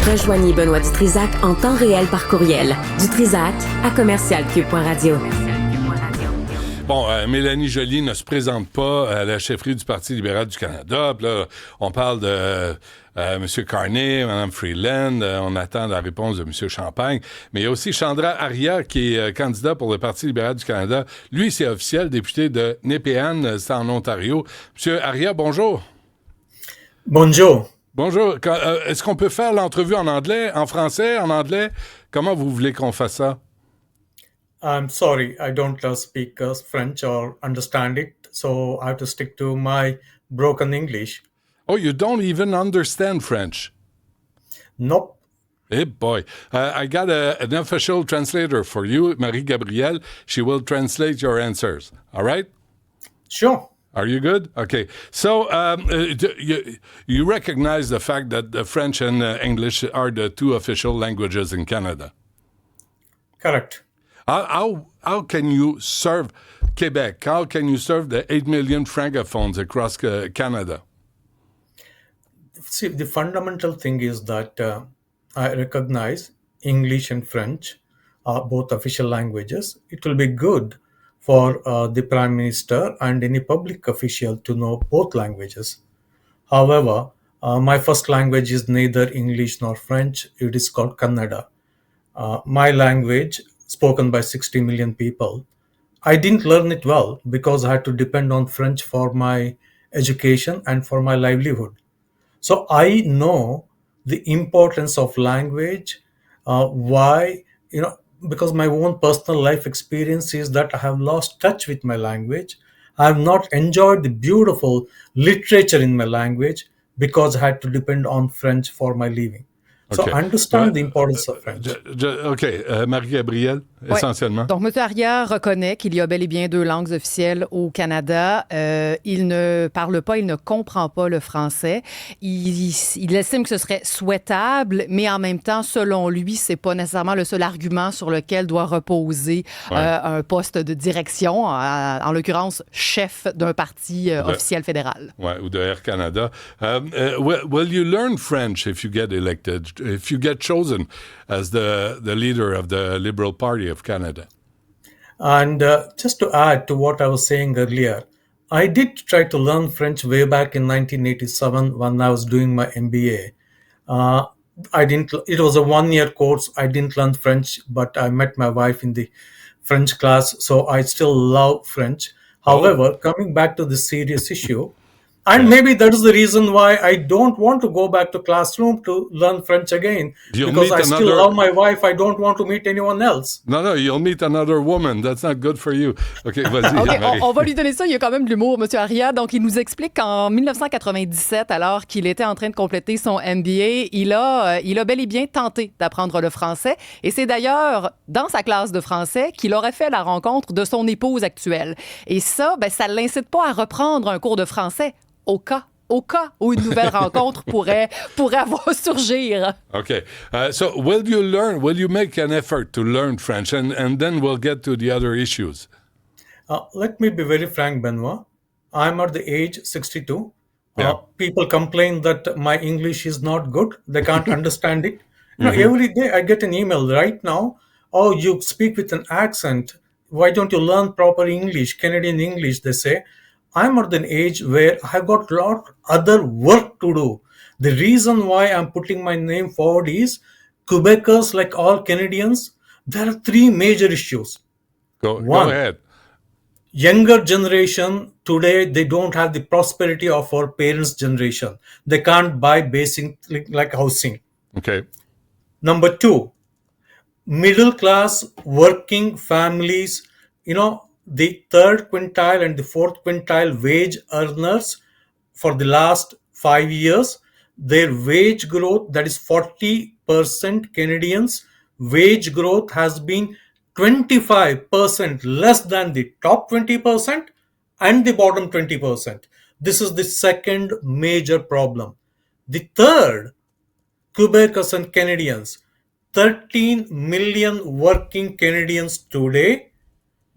Rejoignez Benoît Dutrisac en temps réel par courriel. Dutrisac@commercialcube.radio. Bon, Mélanie Joly ne se présente pas à la chefferie du Parti libéral du Canada. Puis là, on parle de M. Carney, Mme Freeland. On attend la réponse de M. Champagne. Mais il y a aussi Chandra Aryia, qui est candidat pour le Parti libéral du Canada. Lui, c'est officiel, député de Nepean, c'est en Ontario. M. Aryia, bonjour. Bonjour. Bonjour. Est-ce qu'on peut faire l'entrevue en anglais, en français, en anglais? Comment vous voulez qu'on fasse ça? I'm sorry, I don't speak French or understand it, so I have to stick to my broken English. Oh, you don't even understand French? Nope. Hey, boy. I got an official translator for you, Marie-Gabrielle. She will translate your answers. All right? Sure. Are you good? Okay. So you recognize the fact that the French and English are the two official languages in Canada? Correct. How can you serve Quebec? How can you serve the 8 million francophones across Canada? See, the fundamental thing is that I recognize English and French are both official languages. It will be good for the Prime Minister and any public official to know both languages. However, my first language is neither English nor French. It is called Kannada. My language, spoken by 60 million people. I didn't learn it well because I had to depend on French for my education and for my livelihood. So I know the importance of language, why, because my own personal life experience is that I have lost touch with my language. I have not enjoyed the beautiful literature in my language because I had to depend on French for my living. So Okay. understand the importance of French. OK. Marie-Gabrielle, essentiellement. Donc, M. Aryia reconnaît qu'il y a bel et bien deux langues officielles au Canada. Il ne parle pas, il ne comprend pas le français. Il estime que ce serait souhaitable, mais en même temps, selon lui, c'est pas nécessairement le seul argument sur lequel doit reposer un poste de direction, en l'occurrence, chef d'un parti officiel fédéral. Ouais, ou de Air Canada. Will you learn French if you get elected? If you get chosen as the leader of the Liberal Party of Canada? And just to add to what I was saying earlier, I did try to learn French way back in 1987 when I was doing my MBA. It was a one-year course. I didn't learn French, but I met my wife in the French class, so I still love French. However, coming back to the serious issue, and maybe that is the reason why I don't want to go back to classroom to learn French again. Because I still love my wife. I don't want to meet anyone else. No, you'll meet another woman. That's not good for you. OK, vas-y. OK, on va lui donner ça. Il y a quand même de l'humour, M. Aryia. Donc, il nous explique qu'en 1997, alors qu'il était en train de compléter son MBA, il a bel et bien tenté d'apprendre le français. Et c'est d'ailleurs dans sa classe de français qu'il aurait fait la rencontre de son épouse actuelle. Et ça, ça ne l'incite pas à reprendre un cours de français. Au cas où une nouvelle rencontre pourrait avoir surgir. Okay. So will you make an effort to learn French? And then we'll get to the other issues. Let me be very frank, Benoit. I'm at the age 62. Yeah. People complain that my English is not good. They can't understand it. Every day I get an email right now. Oh, you speak with an accent. Why don't you learn proper English, Canadian English, they say. I'm at an age where I've got a lot other work to do. The reason why I'm putting my name forward is Quebecers, like all Canadians, there are three major issues. Go ahead. Younger generation today, they don't have the prosperity of our parents' generation. They can't buy basic like housing. Okay. Number two, middle class working families, the third quintile and the fourth quintile wage earners for the last 5 years, their wage growth, that is 40% Canadians, wage growth has been 25% less than the top 20% and the bottom 20%. This is the second major problem. The third, Quebecers and Canadians, 13 million working Canadians today,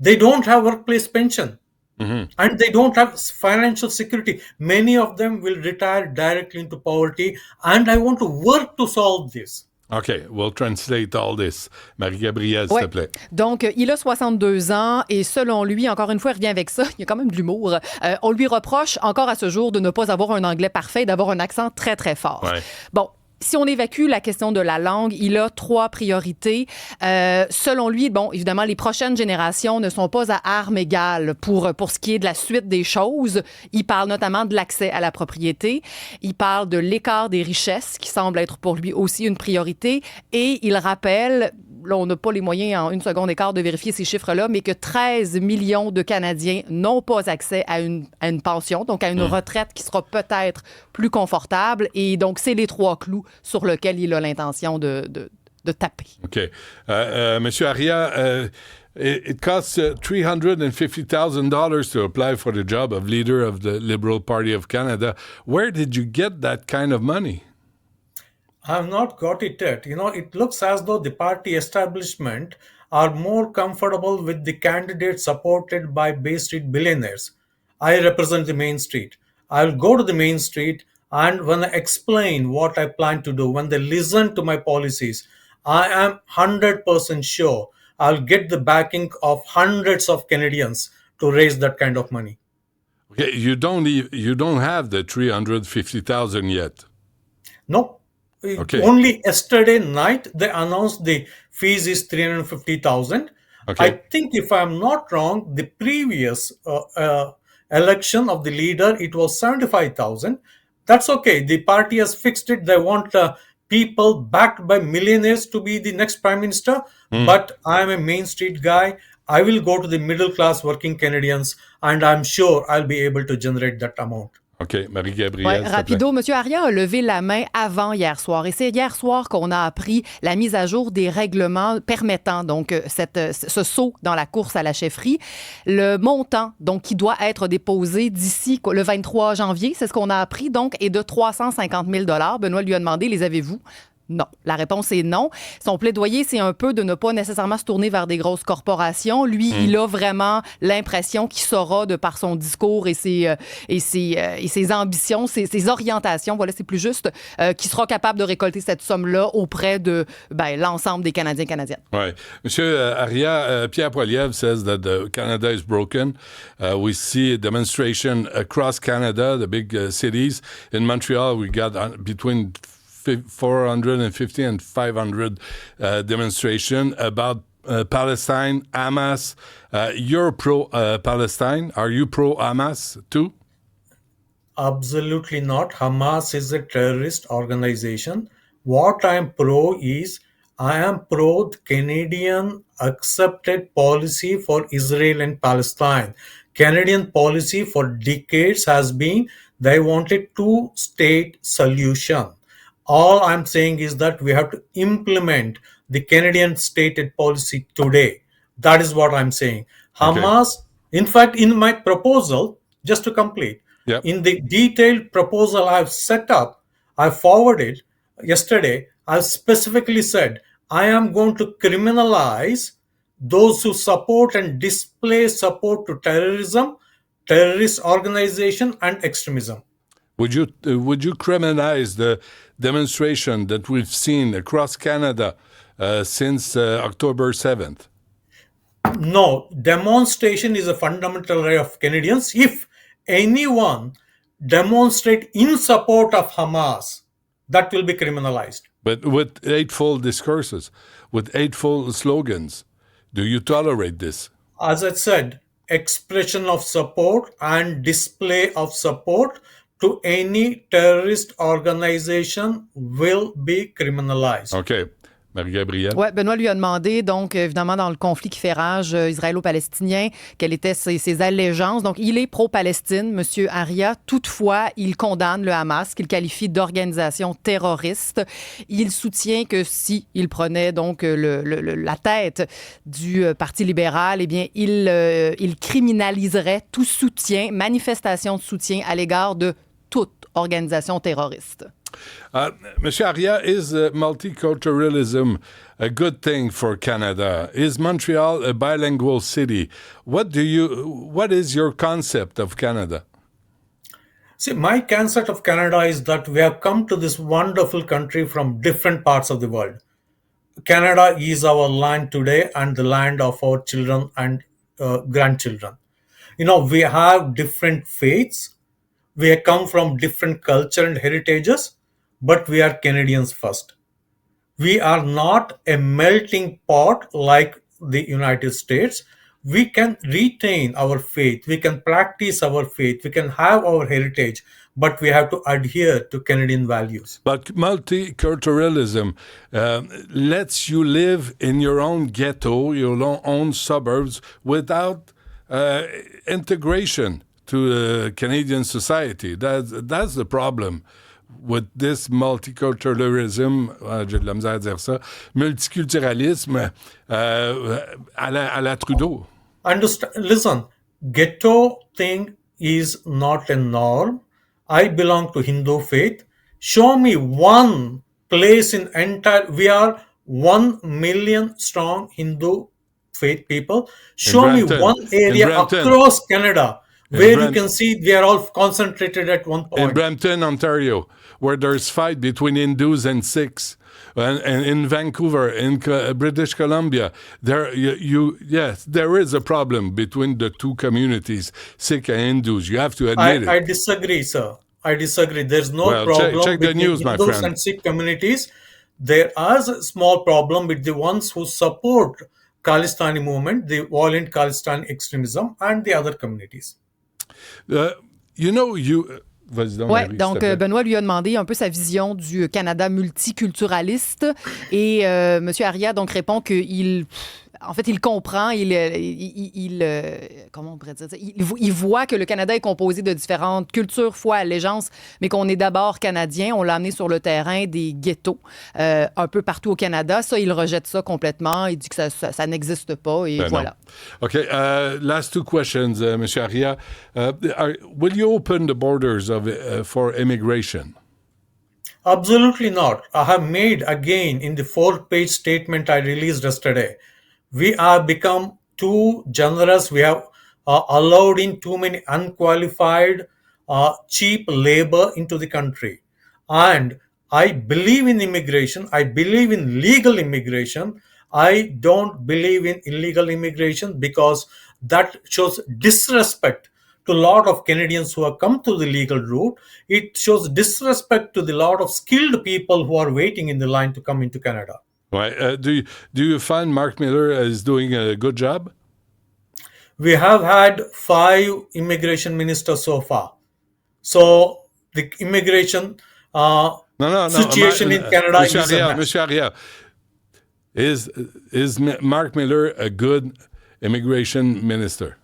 they don't have workplace pension. And they don't have financial security. Many of them will retire directly into poverty. And I want to work to solve this. OK, we'll translate all this. Marie-Gabrielle, s'il Ouais. te plaît. Donc, il a 62 ans et selon lui, encore une fois, il revient avec ça, il y a quand même de l'humour. On lui reproche encore à ce jour de ne pas avoir un anglais parfait, d'avoir un accent très, très fort. Ouais. Bon. Si on évacue la question de la langue, il a 3 priorités. Selon lui, bon, évidemment, les prochaines générations ne sont pas à armes égales pour ce qui est de la suite des choses. Il parle notamment de l'accès à la propriété. Il parle de l'écart des richesses, qui semble être pour lui aussi une priorité. Et il rappelle, là, on n'a pas les moyens en 1 seconde et quart de vérifier ces chiffres-là, mais que 13 millions de Canadiens n'ont pas accès à une pension, donc à une retraite qui sera peut-être plus confortable. Et donc, c'est les 3 clous sur lesquels il a l'intention de taper. OK. Monsieur Aryia, it costs $350,000 to apply for the job of leader of the Liberal Party of Canada. Where did you get that kind of money? I've not got it yet. It looks as though the party establishment are more comfortable with the candidates supported by Bay Street billionaires. I represent the Main Street. I'll go to the Main Street, and when I explain what I plan to do, when they listen to my policies, I am 100% sure I'll get the backing of hundreds of Canadians to raise that kind of money. Okay, you don't have the 350,000 yet. No. Okay. Only yesterday night they announced the fees is 350,000. Okay. I think if I'm not wrong, the previous election of the leader it was 75,000. That's okay. The party has fixed it. They want people backed by millionaires to be the next prime minister. But I'm a Main Street guy. I will go to the middle class working Canadians, and I'm sure I'll be able to generate that amount. OK, Marie-Gabrielle. Ouais, rapido, M. Aryia a levé la main avant hier soir. Et c'est hier soir qu'on a appris la mise à jour des règlements permettant donc ce saut dans la course à la chefferie. Le montant donc qui doit être déposé d'ici le 23 janvier, c'est ce qu'on a appris, donc, est de 350 000 $. Benoît lui a demandé, les avez-vous? Non. La réponse est non. Son plaidoyer, c'est un peu de ne pas nécessairement se tourner vers des grosses corporations. Lui, il a vraiment l'impression qu'il saura, de par son discours et ses ambitions, ses orientations, voilà, c'est plus juste, qu'il sera capable de récolter cette somme-là auprès de l'ensemble des Canadiens et Canadiennes. Right. Monsieur Aryia, Pierre Poilievre says that Canada is broken. We see a demonstration across Canada, the big cities. In Montreal, we got between 450 and 500 demonstration about Palestine, Hamas. You're pro-Palestine. Are you pro-Hamas too? Absolutely not. Hamas is a terrorist organization. What I am pro is I am pro Canadian accepted policy for Israel and Palestine. Canadian policy for decades has been they wanted 2-state solution. All I'm saying is that we have to implement the Canadian stated policy today. That is what I'm saying. Hamas, in fact, in my proposal, just to complete, in the detailed proposal I've set up, I forwarded yesterday, I specifically said, I am going to criminalize those who support and display support to terrorism, terrorist organization, and extremism. Would you criminalize the demonstration that we've seen across Canada since October 7th? No, demonstration is a fundamental right of Canadians. If anyone demonstrate in support of Hamas, that will be criminalized. But with hateful discourses, with hateful slogans, do you tolerate this? As I said, expression of support and display of support to any terrorist organization will be criminalized. OK. Marie-Gabrielle? Oui, Benoît lui a demandé, donc, évidemment, dans le conflit qui fait rage israélo-palestinien, quelles étaient ses allégeances. Donc, il est pro-Palestine, M. Aryia. Toutefois, il condamne le Hamas, qu'il qualifie d'organisation terroriste. Il soutient que si il prenait donc la tête du Parti libéral, eh bien, il criminaliserait tout soutien, manifestation de soutien à l'égard de toute organisation terroriste. Monsieur Aryia, is multiculturalism a good thing for Canada? Is Montreal a bilingual city? What is your concept of Canada? See, my concept of Canada is that we have come to this wonderful country from different parts of the world. Canada is our land today and the land of our children and grandchildren. We have different faiths. We come from different culture and heritages, but we are Canadians first. We are not a melting pot like the United States. We can retain our faith, we can practice our faith, we can have our heritage, but we have to adhere to Canadian values. But multiculturalism lets you live in your own ghetto, your own suburbs, without integration to Canadian society. That's the problem with this multiculturalism, j'ai de la misère à dire ça, multiculturalisme à la Trudeau. Listen, ghetto thing is not a norm. I belong to Hindu faith. Show me one place we are 1 million strong Hindu faith people. Show me one area across Canada where you can see they are all concentrated at one point. In Brampton, Ontario, where there's fight between Hindus and Sikhs. And in Vancouver, in British Columbia, there is a problem between the two communities, Sikh and Hindus. You have to admit it. I disagree, sir. I disagree. There's no problem check the news, between my Hindus friend. and Sikh communities. There is a small problem with the ones who support Khalistani movement, the violent Khalistani extremism, and the other communities. Oui, donc Benoît lui a demandé un peu sa vision du Canada multiculturaliste et M. Aryia donc répond qu'il comprend, comment on pourrait dire ça? Il voit que le Canada est composé de différentes cultures, foi, allégeances, mais qu'on est d'abord canadien. On l'a amené sur le terrain des ghettos un peu partout au Canada. Ça, il rejette ça complètement. Il dit que ça n'existe pas et voilà. Non. OK. Last two questions, M. Aryia. Will you open the borders for immigration? Absolutely not. I have made again in the 4-page statement I released yesterday. We have become too generous. We have allowed in too many unqualified, cheap labor into the country. And I believe in immigration. I believe in legal immigration. I don't believe in illegal immigration because that shows disrespect to a lot of Canadians who have come to the legal route. It shows disrespect to the lot of skilled people who are waiting in the line to come into Canada. Right. Do you find Mark Miller is doing a good job? We have had 5 immigration ministers so far. So the immigration situation in Canada is a mess. Monsieur Aryia, is Mark Miller a good immigration minister?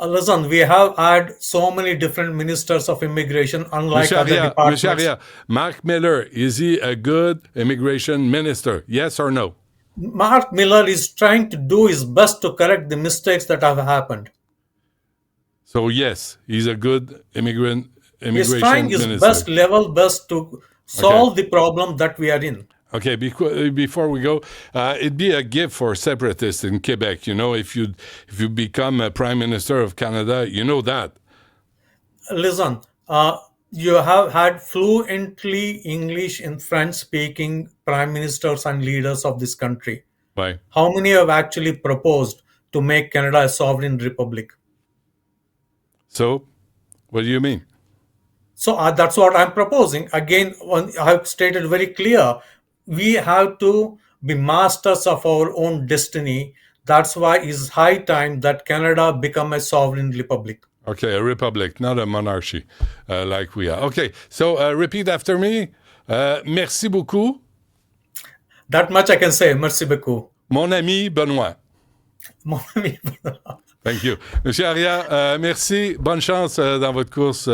Listen, we have had so many different ministers of immigration, unlike other departments. Monsieur Aryia, Mark Miller, is he a good immigration minister? Yes or no? Mark Miller is trying to do his best to correct the mistakes that have happened. So yes, he's a good immigration minister. He's trying his best to solve the problem that we are in. Okay, before we go, it'd be a gift for separatists in Quebec. If you become a prime minister of Canada, you know that. Listen, you have had fluently English and French-speaking prime ministers and leaders of this country. Right. How many have actually proposed to make Canada a sovereign republic? So, what do you mean? So that's what I'm proposing. Again, I have stated very clear. We have to be masters of our own destiny. That's why it's high time that Canada become a sovereign republic. Okay, a republic, not a monarchy like we are. Okay, so repeat after me. Merci beaucoup. That much I can say. Merci beaucoup. Mon ami Benoît. Mon ami Benoît. Thank you. Monsieur Aryia, merci. Bonne chance dans votre course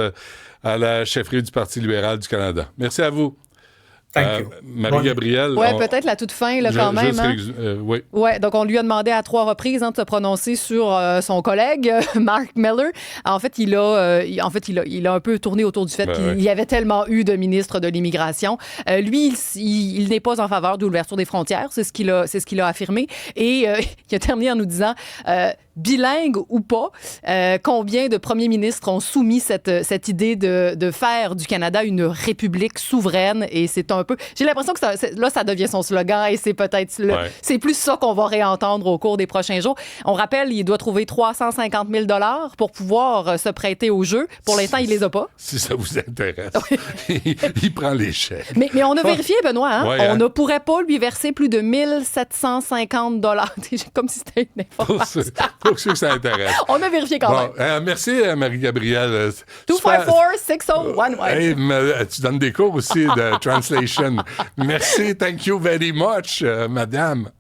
à la chefferie du Parti libéral du Canada. Merci à vous. Thank you. Marie-Gabrielle. Ouais, peut-être la toute fin, là, quand même. Hein? Oui. Ouais, donc on lui a demandé à 3 reprises de se prononcer sur son collègue, Mark Miller. En fait, il a un peu tourné autour du fait qu'il y avait tellement eu de ministres de l'immigration. Lui, il n'est pas en faveur de l'ouverture des frontières, c'est ce qu'il a affirmé. Et il a terminé en nous disant... bilingue ou pas, combien de premiers ministres ont soumis cette idée de faire du Canada une république souveraine, et c'est un peu... J'ai l'impression que ça devient son slogan, et c'est peut-être... C'est plus ça qu'on va réentendre au cours des prochains jours. On rappelle, il doit trouver 350 000 $ pour pouvoir se prêter au jeu. Pour l'instant, il les a pas. Si ça vous intéresse. il prend les chèques. Mais on a vérifié, Benoît. Hein? Ouais, on ne pourrait pas lui verser plus de 1 750 $. Comme si c'était une information. Pour ceux que ça intéresse. On a vérifié quand même. Merci, Marie-Gabrielle. 254-6011. Hey, tu donnes des cours aussi de translation. Merci, thank you very much, madame.